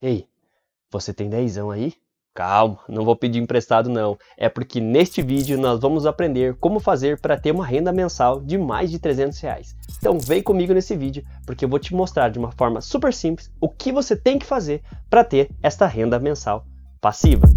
Ei, você tem dezão aí? Calma, não vou pedir emprestado não. É porque neste vídeo nós vamos aprender como fazer para ter uma renda mensal de mais de R$300. Então vem comigo nesse vídeo, porque eu vou te mostrar de uma forma super simples o que você tem que fazer para ter esta renda mensal passiva.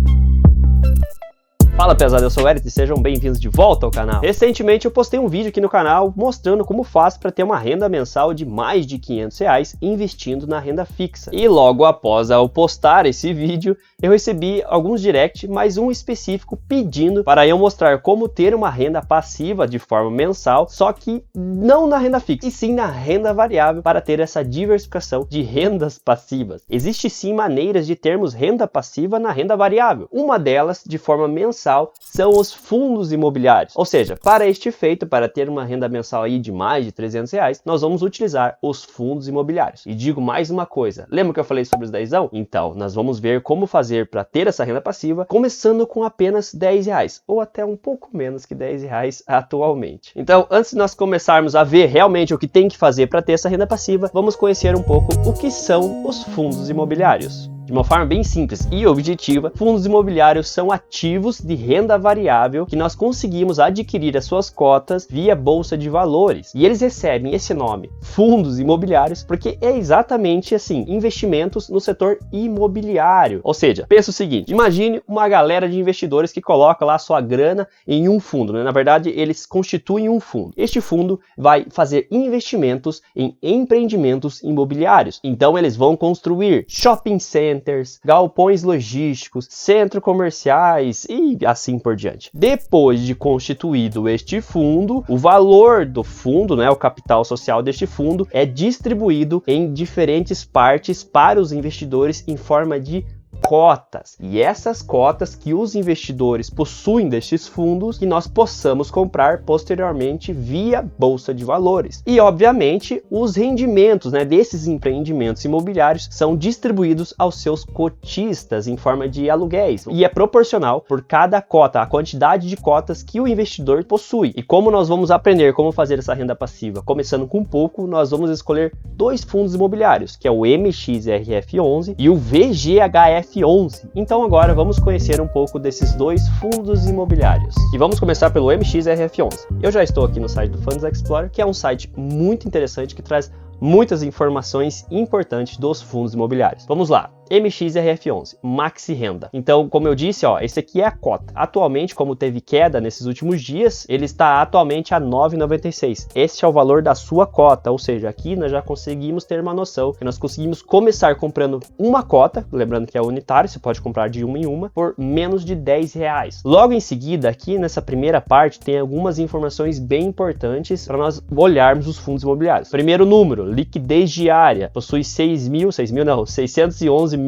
Fala pesado, eu sou o Eric e sejam bem-vindos de volta ao canal. Recentemente eu postei um vídeo aqui no canal mostrando como faz para ter uma renda mensal de mais de R$500 investindo na renda fixa. E logo após eu postar esse vídeo, eu recebi alguns direct, mas um específico pedindo para eu mostrar como ter uma renda passiva de forma mensal, só que não na renda fixa, e sim na renda variável para ter essa diversificação de rendas passivas. Existe sim maneiras de termos renda passiva na renda variável. Uma delas, de forma mensal, são os fundos imobiliários. Ou seja, para este efeito, para ter uma renda mensal aí de mais de R$300, nós vamos utilizar os fundos imobiliários. E digo mais uma coisa, lembra que eu falei sobre os dezão? Então, nós vamos ver como fazer para ter essa renda passiva, começando com apenas R$10, ou até um pouco menos que R$10 atualmente. Então, antes de nós começarmos a ver realmente o que tem que fazer para ter essa renda passiva, vamos conhecer um pouco o que são os fundos imobiliários. De uma forma bem simples e objetiva, fundos imobiliários são ativos de renda variável que nós conseguimos adquirir as suas cotas via bolsa de valores. E eles recebem esse nome, fundos imobiliários, porque é exatamente assim, investimentos no setor imobiliário. Ou seja, pensa o seguinte, imagine uma galera de investidores que coloca lá sua grana em um fundo, né? Na verdade, eles constituem um fundo. Este fundo vai fazer investimentos em empreendimentos imobiliários. Então, eles vão construir shopping centers, galpões logísticos, centros comerciais e assim por diante. Depois de constituído este fundo, o valor do fundo, né, o capital social deste fundo, é distribuído em diferentes partes para os investidores em forma de cotas, e essas cotas que os investidores possuem destes fundos que nós possamos comprar posteriormente via bolsa de valores. E obviamente os rendimentos, né, desses empreendimentos imobiliários são distribuídos aos seus cotistas em forma de aluguéis, e é proporcional por cada cota, a quantidade de cotas que o investidor possui. E como nós vamos aprender como fazer essa renda passiva? Começando com pouco, nós vamos escolher dois fundos imobiliários, que é o MXRF11 e o VGHF11. Então agora vamos conhecer um pouco desses dois fundos imobiliários. E vamos começar pelo MXRF11. Eu já estou aqui no site do Funds Explorer, que é um site muito interessante que traz muitas informações importantes dos fundos imobiliários. Vamos lá. MXRF11, Maxi Renda. Então, como eu disse, ó, esse aqui é a cota. Atualmente, como teve queda nesses últimos dias, ele está atualmente a R$ 9,96. Esse é o valor da sua cota, ou seja, aqui nós já conseguimos ter uma noção que nós conseguimos começar comprando uma cota, lembrando que é unitário, você pode comprar de uma em uma, por menos de R$10. Logo em seguida, aqui nessa primeira parte, tem algumas informações bem importantes para nós olharmos os fundos imobiliários. Primeiro número, liquidez diária, possui 611.128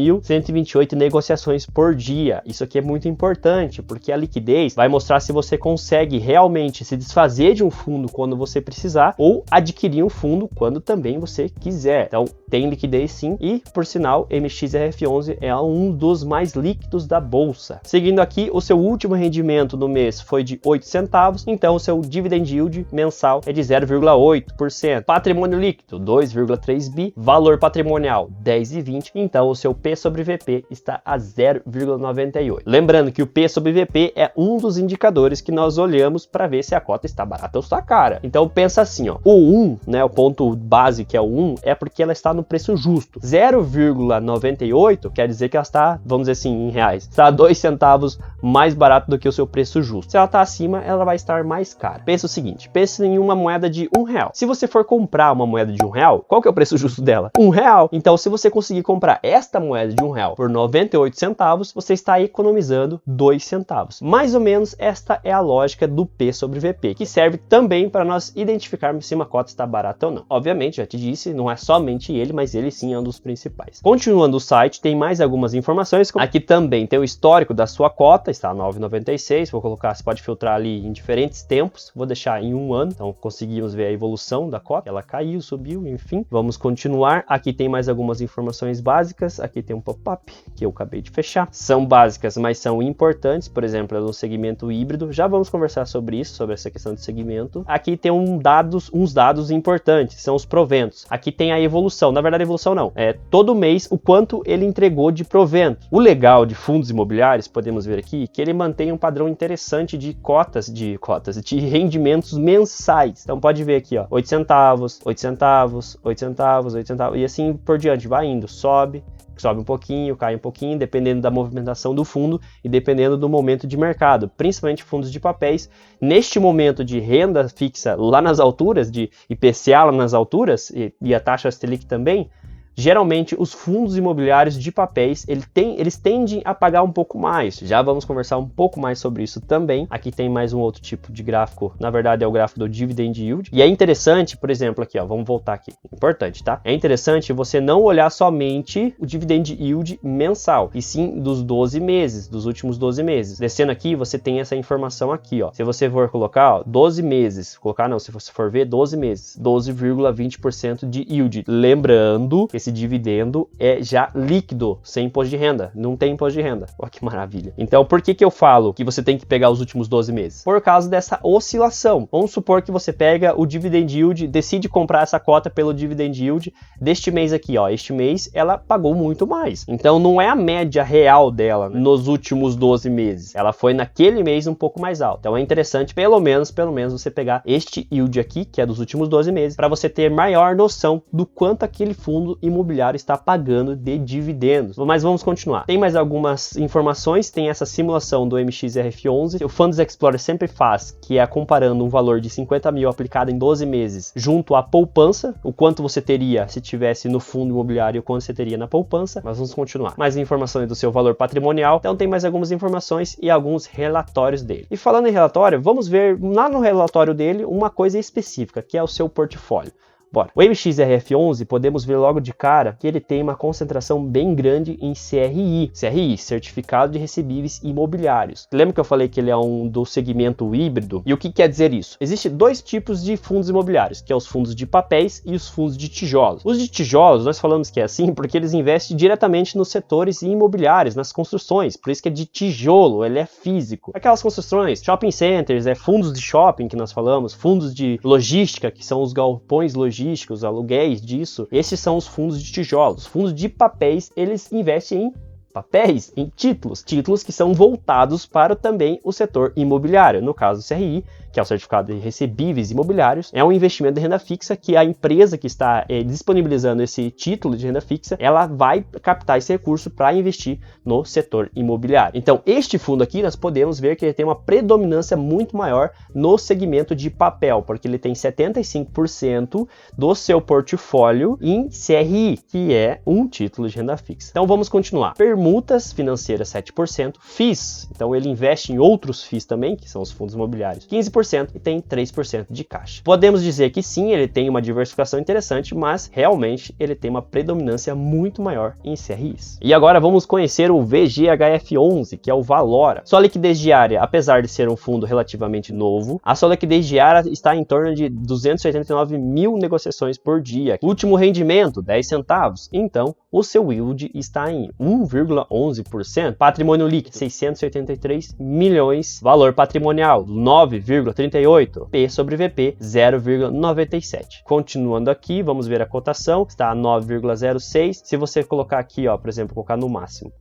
negociações por dia. Isso aqui é muito importante, porque a liquidez vai mostrar se você consegue realmente se desfazer de um fundo quando você precisar ou adquirir um fundo quando também você quiser. Então, tem liquidez sim e, por sinal, MXRF11 é um dos mais líquidos da bolsa. Seguindo aqui, o seu último rendimento no mês foi de 8 centavos, então o seu dividend yield mensal é de 0,8%. Patrimônio líquido, 2,3 bi. Valor patrimonial, 10,20. Então, o seu P sobre VP está a 0,98. Lembrando que o P sobre VP é um dos indicadores que nós olhamos para ver se a cota está barata ou está cara. Então pensa assim, ó, o 1, né, o ponto base que é o 1, é porque ela está no preço justo. 0,98 quer dizer que ela está, vamos dizer assim, em reais, está a 2 centavos mais barato do que o seu preço justo. Se ela está acima, ela vai estar mais cara. Pensa o seguinte, pensa em uma moeda de R$1. Se você for comprar uma moeda de R$1, qual que é o preço justo dela? R$1. Então, se você conseguir comprar esta moeda de R$1 por 98 centavos, você está economizando 2 centavos. Mais ou menos esta é a lógica do P sobre VP, que serve também para nós identificarmos se uma cota está barata ou não. Obviamente, já te disse, não é somente ele, mas ele sim é um dos principais. Continuando o site, tem mais algumas informações. Aqui também tem o histórico da sua cota, está a 9,96. Vou colocar, você pode filtrar ali em diferentes tempos. Vou deixar em um ano, então conseguimos ver a evolução da cota. Ela caiu, subiu, enfim. Vamos continuar. Aqui tem mais algumas informações básicas. Aqui tem um pop-up que eu acabei de fechar. São básicas, mas são importantes. Por exemplo, no segmento híbrido. Já vamos conversar sobre isso, sobre essa questão de segmento. Aqui tem uns dados importantes, são os proventos. Aqui tem a evolução, na verdade evolução não, é todo mês o quanto ele entregou de provento. O legal de fundos imobiliários, podemos ver aqui, que ele mantém um padrão interessante de de rendimentos mensais. Então pode ver aqui, ó, 8 centavos, 8 centavos, 8 centavos, 8 centavos, e assim por diante, vai indo, sobe um pouquinho, cai um pouquinho, dependendo da movimentação do fundo e dependendo do momento de mercado, principalmente fundos de papéis. Neste momento de renda fixa lá nas alturas, de IPCA lá nas alturas, e a taxa Selic também, geralmente os fundos imobiliários de papéis, eles tendem a pagar um pouco mais. Já vamos conversar um pouco mais sobre isso também. Aqui tem mais um outro tipo de gráfico, na verdade é o gráfico do Dividend Yield. E é interessante, por exemplo, aqui, ó, vamos voltar aqui, importante, tá? É interessante você não olhar somente o Dividend Yield mensal, e sim dos 12 meses, dos últimos 12 meses. Descendo aqui, você tem essa informação aqui, ó. Se você for colocar, ó, 12 meses, se você for ver 12 meses, 12,20% de yield. Lembrando que esse dividendo é já líquido, sem imposto de renda, não tem imposto de renda. Olha que maravilha. Então, por que eu falo que você tem que pegar os últimos 12 meses? Por causa dessa oscilação. Vamos supor que você pega o dividend yield, decide comprar essa cota pelo dividend yield deste mês aqui, ó. Este mês ela pagou muito mais. Então, não é a média real dela nos últimos 12 meses. Ela foi naquele mês um pouco mais alta. Então, é interessante, pelo menos você pegar este yield aqui, que é dos últimos 12 meses, para você ter maior noção do quanto aquele fundo imobiliário está pagando de dividendos. Mas vamos continuar. Tem mais algumas informações, tem essa simulação do MXRF11, o Funds Explorer sempre faz, que é comparando um valor de 50 mil aplicado em 12 meses junto à poupança, o quanto você teria se tivesse no fundo imobiliário e o quanto você teria na poupança. Mas vamos continuar. Mais informações do seu valor patrimonial, então tem mais algumas informações e alguns relatórios dele. E falando em relatório, vamos ver lá no relatório dele uma coisa específica, que é o seu portfólio. Bora. O MXRF11, podemos ver logo de cara que ele tem uma concentração bem grande em CRI, Certificado de Recebíveis Imobiliários. Lembra que eu falei que ele é do segmento híbrido? E o que quer dizer isso? Existem dois tipos de fundos imobiliários, que é os fundos de papéis e os fundos de tijolos. Os de tijolos, nós falamos que é assim porque eles investem diretamente nos setores imobiliários, nas construções, por isso que é de tijolo, ele é físico. Aquelas construções, shopping centers, fundos de shopping que nós falamos, fundos de logística, que são os galpões logísticos, os aluguéis disso, esses são os fundos de tijolos. Os fundos de papéis, eles investem em papéis, em títulos que são voltados para também o setor imobiliário. No caso do CRI, que é o Certificado de Recebíveis Imobiliários, é um investimento de renda fixa que a empresa que está disponibilizando esse título de renda fixa, ela vai captar esse recurso para investir no setor imobiliário. Então, este fundo aqui, nós podemos ver que ele tem uma predominância muito maior no segmento de papel, porque ele tem 75% do seu portfólio em CRI, que é um título de renda fixa. Então, vamos continuar. Permutas financeiras 7%, FIIs, então ele investe em outros FIIs também, que são os fundos imobiliários, 15%, e tem 3% de caixa. Podemos dizer que sim, ele tem uma diversificação interessante, mas realmente ele tem uma predominância muito maior em CRIs. E agora vamos conhecer o VGHF11, que é o Valora. Sua liquidez diária, apesar de ser um fundo relativamente novo, a sua liquidez diária está em torno de 289 mil negociações por dia. Último rendimento, 10 centavos. Então, o seu yield está em 1,11%. Patrimônio líquido, 683 milhões. Valor patrimonial, 9,38. P sobre VP, 0,97. Continuando aqui, vamos ver a cotação. Está a 9,06. Se você colocar aqui, ó, por exemplo, colocar no máximo.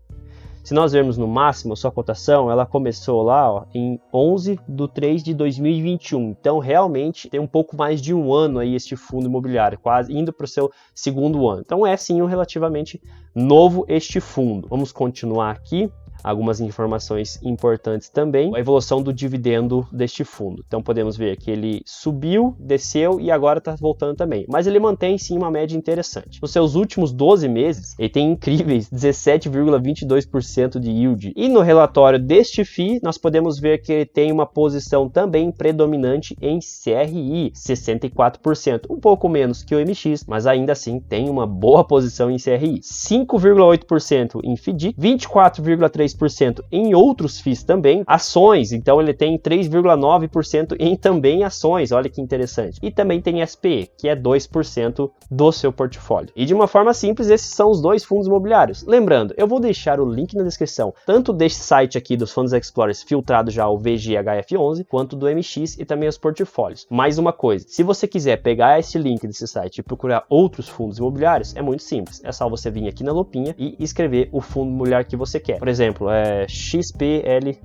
Se nós vermos no máximo, a sua cotação, ela começou lá, ó, em 11/3/2021. Então, realmente, tem um pouco mais de um ano aí este fundo imobiliário, quase indo para o seu segundo ano. Então, é sim um relativamente novo este fundo. Vamos continuar aqui. Algumas informações importantes também, a evolução do dividendo deste fundo. Então podemos ver que ele subiu, desceu e agora está voltando também. Mas ele mantém sim uma média interessante. Nos seus últimos 12 meses, ele tem incríveis 17,22% de yield. E no relatório deste FII, nós podemos ver que ele tem uma posição também predominante em CRI, 64%. Um pouco menos que o MX, mas ainda assim tem uma boa posição em CRI. 5,8% em FDIC, 24,3% 3,2% em outros FIIs também. Ações, então ele tem 3,9% em também ações, olha que interessante. E também tem SPE, que é 2% do seu portfólio. E de uma forma simples, esses são os dois fundos imobiliários. Lembrando, eu vou deixar o link na descrição, tanto deste site aqui dos Fundos Explorers filtrado já o VGHF11, quanto do MX e também os portfólios. Mais uma coisa, se você quiser pegar esse link desse site e procurar outros fundos imobiliários, é muito simples. É só você vir aqui na lupinha e escrever o fundo imobiliário que você quer. Por exemplo, XPL...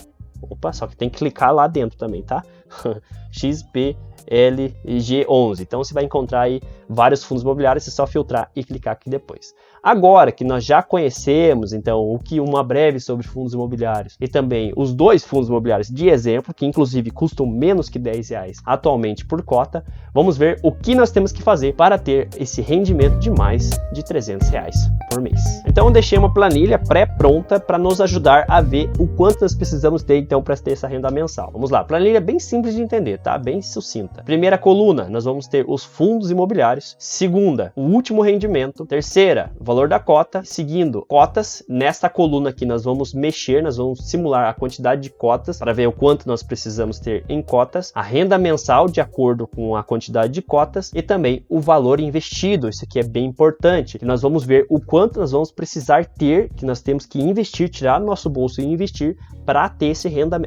Opa, só que tem que clicar lá dentro também, tá? XPLG11. Então você vai encontrar aí vários fundos imobiliários, é só filtrar e clicar aqui depois. Agora que nós já conhecemos, então, uma breve sobre fundos imobiliários e também os dois fundos imobiliários de exemplo, que inclusive custam menos que R$10 atualmente por cota, vamos ver o que nós temos que fazer para ter esse rendimento de mais de R$300 por mês. Então eu deixei uma planilha pré-pronta para nos ajudar a ver o quanto nós precisamos ter então para ter essa renda mensal. Vamos lá, planilha bem simples de entender, tá? Bem sucinta. Primeira coluna, nós vamos ter os fundos imobiliários. Segunda, o último rendimento. Terceira, valor da cota. Seguindo, cotas. Nesta coluna aqui nós vamos mexer, nós vamos simular a quantidade de cotas para ver o quanto nós precisamos ter em cotas. A renda mensal de acordo com a quantidade de cotas e também o valor investido. Isso aqui é bem importante, que nós vamos ver o quanto nós vamos precisar ter, que nós temos que investir, tirar do nosso bolso e investir para ter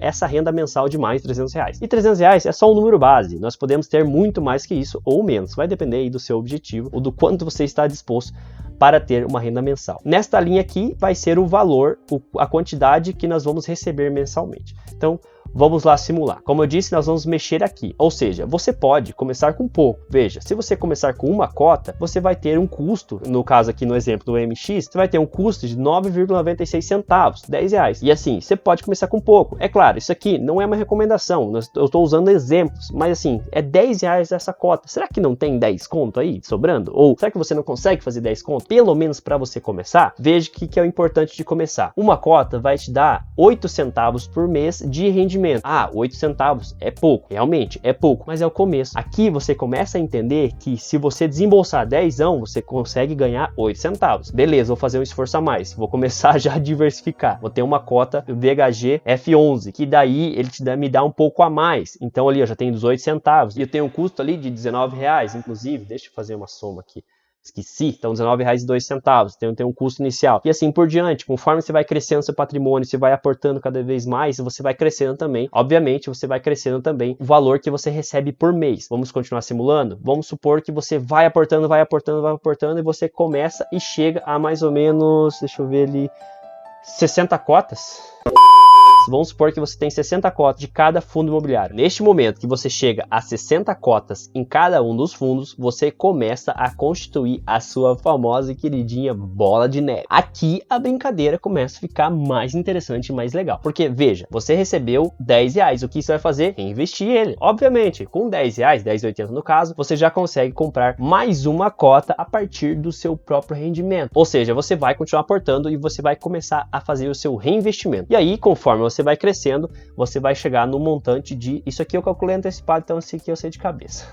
essa renda mensal de mais de R$300. E R$300 é só um número base, nós podemos ter muito mais que isso ou menos, vai depender aí do seu objetivo ou do quanto você está disposto para ter uma renda mensal. Nesta linha aqui vai ser o valor, a quantidade que nós vamos receber mensalmente. Então, vamos lá simular. Como eu disse, nós vamos mexer aqui. Ou seja, você pode começar com pouco. Veja, se você começar com uma cota, você vai ter um custo, no caso aqui no exemplo do MX, você vai ter um custo de 9,96 centavos, R$10. E assim, você pode começar com pouco. É claro, isso aqui não é uma recomendação, eu estou usando exemplos, mas assim, é R$10 essa cota. Será que não tem 10 conto aí sobrando? Ou será que você não consegue fazer 10 conto? Pelo menos para você começar, veja o que é o importante de começar. Uma cota vai te dar 8 centavos por mês de rendimento. 8 centavos é pouco, realmente é pouco, mas é o começo. Aqui você começa a entender que se você desembolsar 10, você consegue ganhar 8 centavos. Beleza, vou fazer um esforço a mais, vou começar já a diversificar. Vou ter uma cota VHG F11, que daí ele me dá um pouco a mais. Então ali eu já tenho 18 centavos e eu tenho um custo ali de R$19, inclusive, deixa eu fazer uma soma aqui. Esqueci, então R$19,02, tem um custo inicial. E assim por diante, conforme você vai crescendo seu patrimônio, você vai aportando cada vez mais, você vai crescendo também. Obviamente, você vai crescendo também o valor que você recebe por mês. Vamos continuar simulando? Vamos supor que você vai aportando e você começa e chega a mais ou menos, deixa eu ver ali, 60 cotas. Vamos supor que você tem 60 cotas de cada fundo imobiliário. Neste momento que você chega a 60 cotas em cada um dos fundos, você começa a constituir a sua famosa e queridinha bola de neve. Aqui a brincadeira começa a ficar mais interessante e mais legal. Porque, veja, você recebeu R$10. O que você vai fazer? Reinvestir ele. Obviamente, com R$10, R$10,80 no caso, você já consegue comprar mais uma cota a partir do seu próprio rendimento. Ou seja, você vai continuar aportando e você vai começar a fazer o seu reinvestimento. E aí, conforme você vai crescendo, você vai chegar no montante de... Isso aqui eu calculei antecipado, então esse aqui eu sei de cabeça.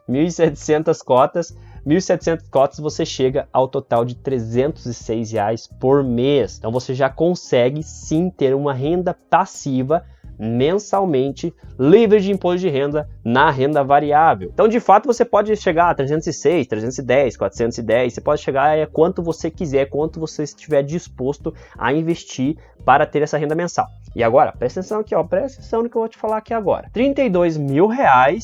1.700 cotas. 1.700 cotas você chega ao total de R$306 por mês. Então você já consegue sim ter uma renda passiva mensalmente, livre de imposto de renda na renda variável. Então, de fato, você pode chegar a 306, 310, 410, você pode chegar a quanto você quiser, quanto você estiver disposto a investir para ter essa renda mensal. E agora, presta atenção aqui, presta atenção no que eu vou te falar aqui agora. R$32 mil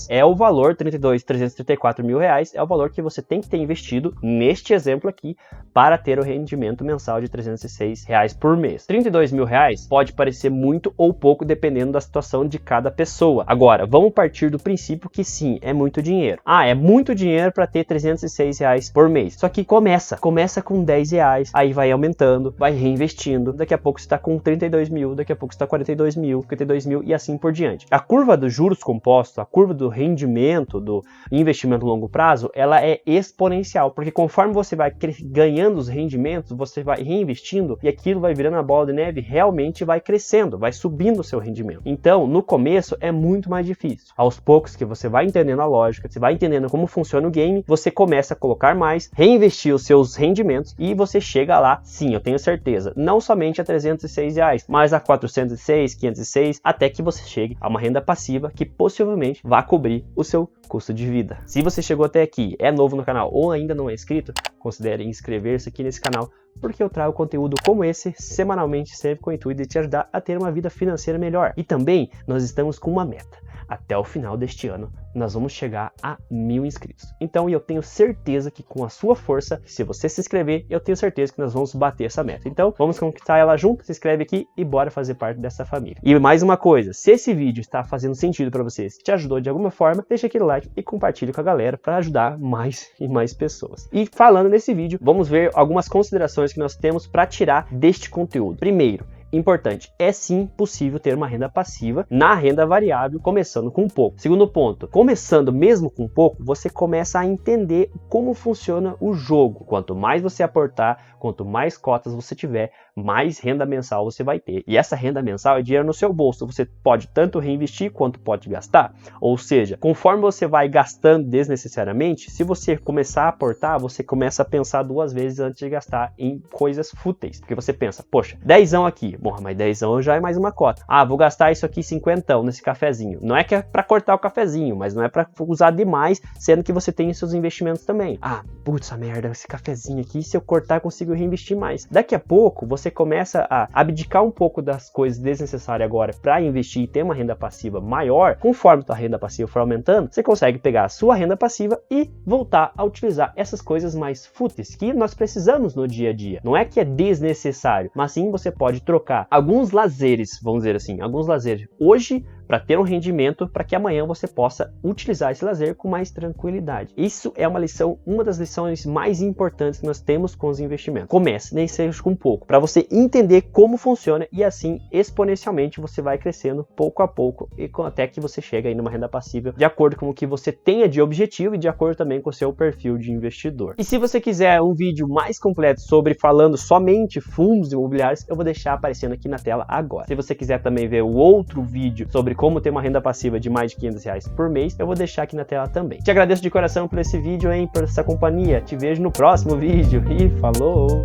é o valor, 334 mil reais é o valor que você tem que ter investido neste exemplo aqui para ter o rendimento mensal de R$306 por mês. R$32 mil pode parecer muito ou pouco dependendo da situação de cada pessoa. Agora, vamos partir do princípio que sim, é muito dinheiro. É muito dinheiro para ter R$306 por mês. Só que começa com R$10, aí vai aumentando, vai reinvestindo. Daqui a pouco você está com 32 mil, daqui a pouco custa 42 mil, 52 mil e assim por diante. A curva dos juros compostos, a curva do rendimento, do investimento a longo prazo, ela é exponencial, porque conforme você vai ganhando os rendimentos, você vai reinvestindo e aquilo vai virando a bola de neve, realmente vai crescendo, vai subindo o seu rendimento. Então, no começo é muito mais difícil. Aos poucos que você vai entendendo a lógica, você vai entendendo como funciona o game, você começa a colocar mais, reinvestir os seus rendimentos e você chega lá, sim, eu tenho certeza, não somente a R$306, mas a 406, 506, até que você chegue a uma renda passiva que possivelmente vai cobrir o seu custo de vida. Se você chegou até aqui, é novo no canal ou ainda não é inscrito, considere inscrever-se aqui nesse canal, porque eu trago conteúdo como esse semanalmente, sempre com o intuito de te ajudar a ter uma vida financeira melhor. E também nós estamos com uma meta. Até o final deste ano, nós vamos chegar a 1000 inscritos. Então, eu tenho certeza que com a sua força, se você se inscrever, eu tenho certeza que nós vamos bater essa meta. Então, vamos conquistar ela junto, se inscreve aqui e bora fazer parte dessa família. E mais uma coisa, se esse vídeo está fazendo sentido para vocês, te ajudou de alguma forma, deixa aquele like e compartilhe com a galera para ajudar mais e mais pessoas. E falando nesse vídeo, vamos ver algumas considerações que nós temos para tirar deste conteúdo. Primeiro, importante, é sim possível ter uma renda passiva na renda variável, começando com pouco. Segundo ponto, começando mesmo com pouco, você começa a entender como funciona o jogo. Quanto mais você aportar, quanto mais cotas você tiver, mais renda mensal você vai ter. E essa renda mensal é dinheiro no seu bolso. Você pode tanto reinvestir quanto pode gastar. Ou seja, conforme você vai gastando desnecessariamente, se você começar a aportar, você começa a pensar duas vezes antes de gastar em coisas fúteis. Porque você pensa, poxa, 10ão aqui. Bom, mas 10ão já é mais uma cota. Ah, vou gastar isso aqui 50ão nesse cafezinho. Não é que é para cortar o cafezinho, mas não é para usar demais, sendo que você tem seus investimentos também. Ah, putz, essa merda, esse cafezinho aqui, se eu cortar, eu consigo reinvestir mais. Daqui a pouco, você começa a abdicar um pouco das coisas desnecessárias agora para investir e ter uma renda passiva maior. Conforme a renda passiva for aumentando, você consegue pegar a sua renda passiva e voltar a utilizar essas coisas mais fúteis que nós precisamos no dia a dia. Não é que é desnecessário, mas sim você pode trocar alguns lazeres, vamos dizer assim, alguns lazeres hoje para ter um rendimento para que amanhã você possa utilizar esse lazer com mais tranquilidade. Isso é uma lição, uma das lições mais importantes que nós temos com os investimentos. Comece, nem seja com pouco, para você entender como funciona e assim exponencialmente você vai crescendo pouco a pouco e até que você chega aí numa renda passiva de acordo com o que você tenha de objetivo e de acordo também com o seu perfil de investidor. E se você quiser um vídeo mais completo sobre falando somente fundos imobiliários, eu vou deixar aparecendo aqui na tela agora. Se você quiser também ver o outro vídeo sobre como ter uma renda passiva de mais de R$500 por mês, eu vou deixar aqui na tela também. Te agradeço de coração por esse vídeo, por essa companhia. Te vejo no próximo vídeo e falou!